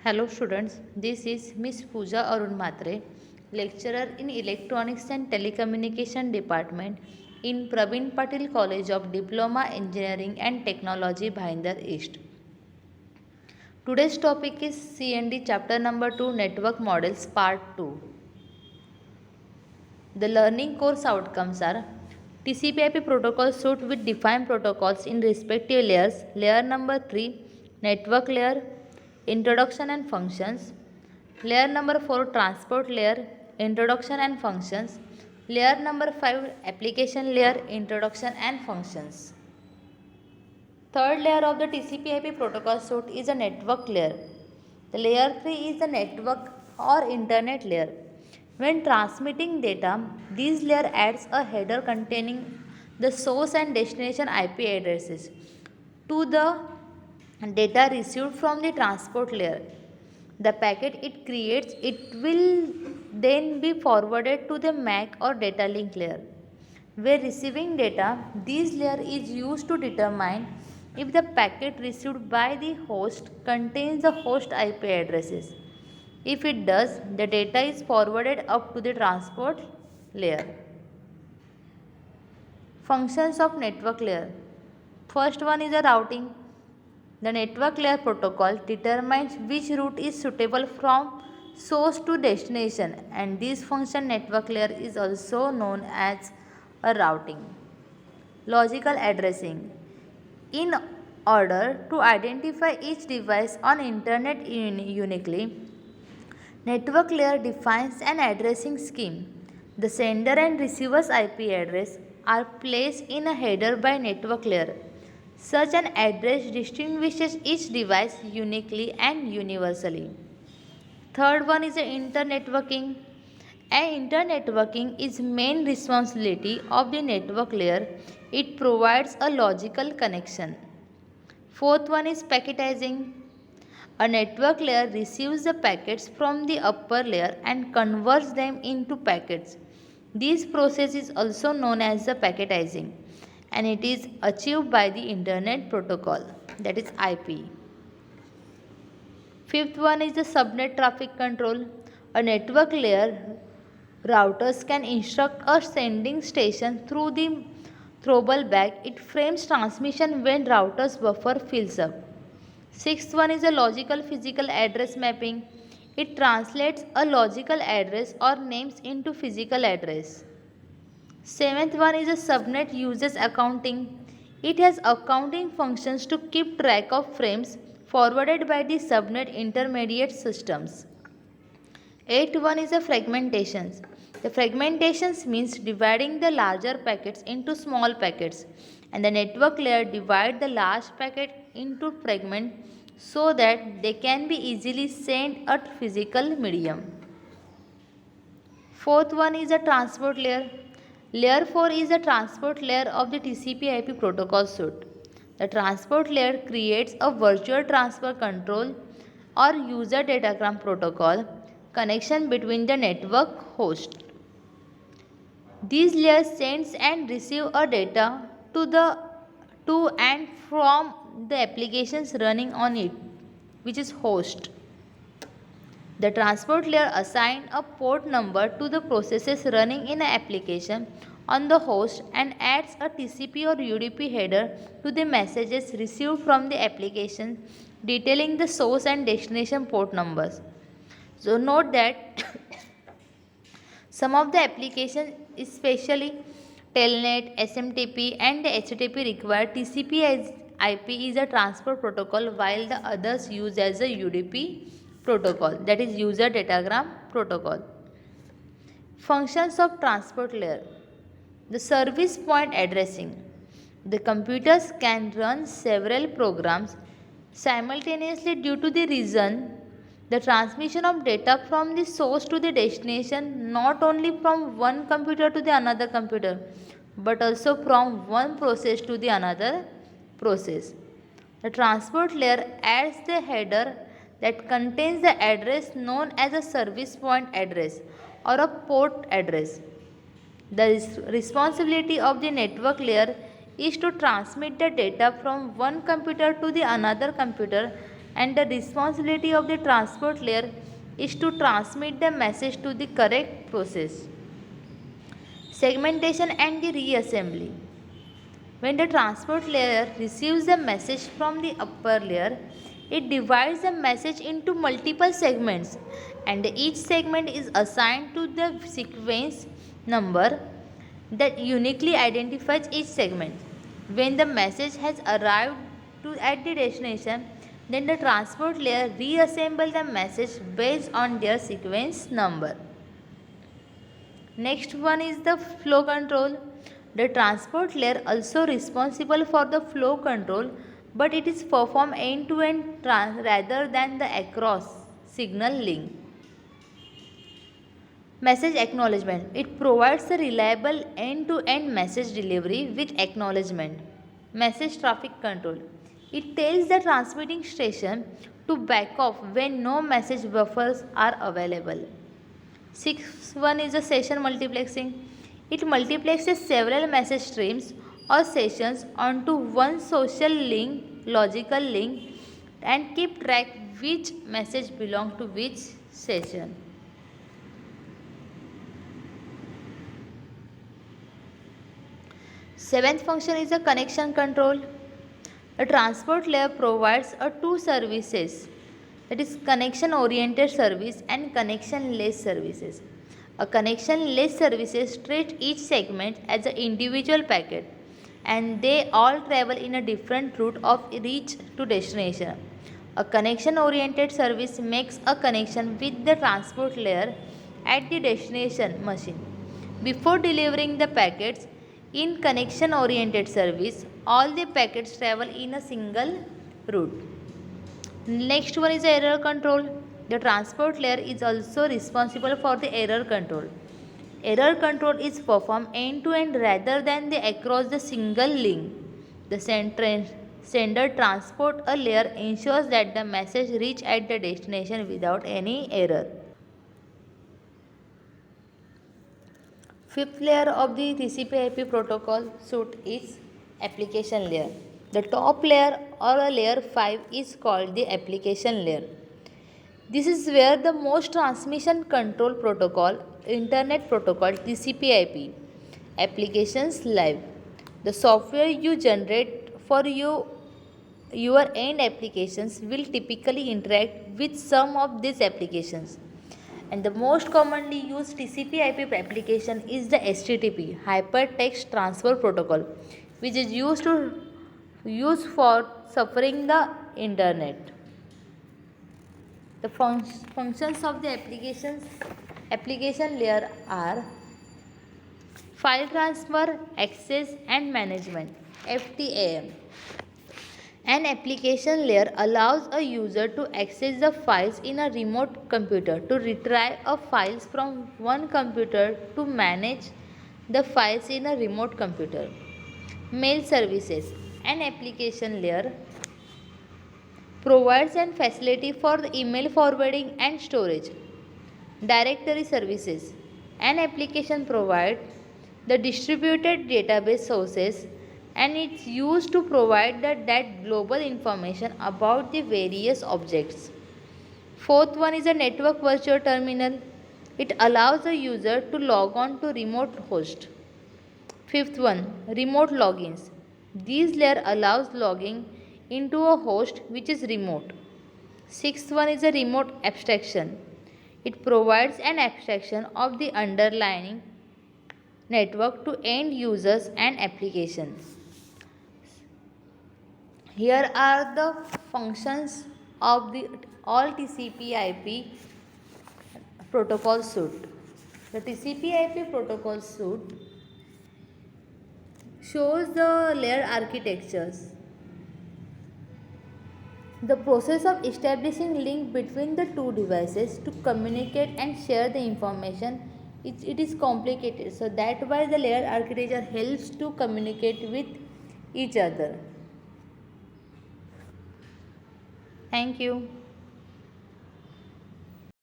Hello students, this is Miss Pooja Arun Matre, lecturer in Electronics and Telecommunication Department in Praveen Patil College of Diploma Engineering and Technology, Bhayandar East. Today's topic is C&D chapter number 2 Network Models part 2. The learning course outcomes are TCP/IP protocol suite with defined protocols in respective layers. Layer number 3 network layer, introduction and functions. Layer number 4 transport layer, introduction and functions. Layer number 5 application layer, introduction and functions. Third layer of the TCP/IP protocol suite is a network layer. The layer 3 is the network or internet layer. When transmitting data, this layer adds a header containing the source and destination IP addresses to the data received from the transport layer. The packet it creates, it will then be forwarded to the MAC or data link layer. Where receiving data, this layer is used to determine if the packet received by the host contains the host IP addresses. If it does, the data is forwarded up to the transport layer. Functions of network layer. First one is a routing. The network layer protocol determines which route is suitable from source to destination, and this function network layer is also known as a routing. Logical addressing. In order to identify each device on internet uniquely, network layer defines an addressing scheme. The sender and receiver's IP address are placed in a header by network layer. Such an address distinguishes each device uniquely and universally. Third one is internetworking. Internetworking is main responsibility of the network layer. It provides a logical connection. Fourth one is packetizing. A network layer receives the packets from the upper layer and converts them into packets. This process is also known as the packetizing, and it is achieved by the internet protocol, that is IP. Fifth one is the subnet traffic control. A network layer routers can instruct a sending station through the throttle back. It frames transmission when router's buffer fills up. Sixth one is a logical physical address mapping. It translates a logical address or names into physical address. Seventh one is a subnet uses accounting. It has accounting functions to keep track of frames forwarded by the subnet intermediate systems. Eighth one is a fragmentations. The fragmentations means dividing the larger packets into small packets, and the network layer divide the large packet into fragments so that they can be easily sent at physical medium. Fourth one is a transport layer. Layer 4 is the transport layer of the TCP/IP protocol suite. The transport layer creates a virtual transfer control or user datagram protocol connection between the network host. These layers sends and receive a data to and from the applications running on it, which is host. The transport layer assigns a port number to the processes running in an application on the host and adds a TCP or UDP header to the messages received from the application detailing the source and destination port numbers. So note that some of the applications, especially Telnet, SMTP and HTTP require TCP as IP is a transport protocol, while the others use as a UDP protocol, that is user datagram protocol. Functions of transport layer. The service point addressing. The computers can run several programs simultaneously due to the reason the transmission of data from the source to the destination, not only from one computer to the another computer, but also from one process to the another process. The transport layer adds the header that contains the address known as a service point address or a port address. The responsibility of the network layer is to transmit the data from one computer to the another computer and the responsibility of the transport layer is to transmit the message to the correct process. Segmentation and the reassembly. When the transport layer receives the message from the upper layer, it divides the message into multiple segments and each segment is assigned to the sequence number that uniquely identifies each segment. When the message has arrived at the destination, then the transport layer reassembles the message based on their sequence number. Next one is the flow control. The transport layer also responsible for the flow control, but it is performed end to end rather than the across signal link. Message acknowledgement. It provides a reliable end to end message delivery with acknowledgement. Message traffic control. It tells the transmitting station to back off when no message buffers are available. Sixth one is the session multiplexing. It multiplexes several message streams or sessions onto one social link, logical link, and keep track which message belong to which session. Seventh function is the connection control. A transport layer provides two services, that is connection oriented service and connection less services. A connection less services treat each segment as an individual packet and they all travel in a different route of reach to destination. A connection oriented service makes a connection with the transport layer at the destination machine. Before delivering the packets, in connection oriented service, all the packets travel in a single route. Next one is error control. The transport layer is also responsible for the error control. Error control is performed end to end rather than across the single link. The sender transport a layer ensures that the message reach at the destination without any error. Fifth layer of the TCP/IP protocol suite is application layer. The top layer or a layer 5 is called the application layer. This is where the most transmission control protocol, internet protocol TCP/IP applications live. The software you generate for your end applications will typically interact with some of these applications. And the most commonly used TCP/IP application is the HTTP Hypertext Transfer Protocol, which is used for surfing the internet. The functions of the application layer are file transfer, access and management FTAM. An application layer allows a user to access the files in a remote computer, to retrieve files from one computer, to manage the files in a remote computer. Mail services. An application layer provides a facility for the email forwarding and storage. Directory services. An application provides the distributed database sources and it's used to provide that global information about the various objects. Fourth one is a network virtual terminal. It allows the user to log on to remote host. Fifth one, remote logins. These layer allows logging into a host which is remote. Sixth one is a remote abstraction. It provides an abstraction of the underlying network to end users and applications. Here are the functions of the all TCP/IP protocol suite. The TCP/IP protocol suite shows the layer architectures. The process of establishing link between the two devices to communicate and share the information it is complicated. So that why the layer architecture helps to communicate with each other. Thank you.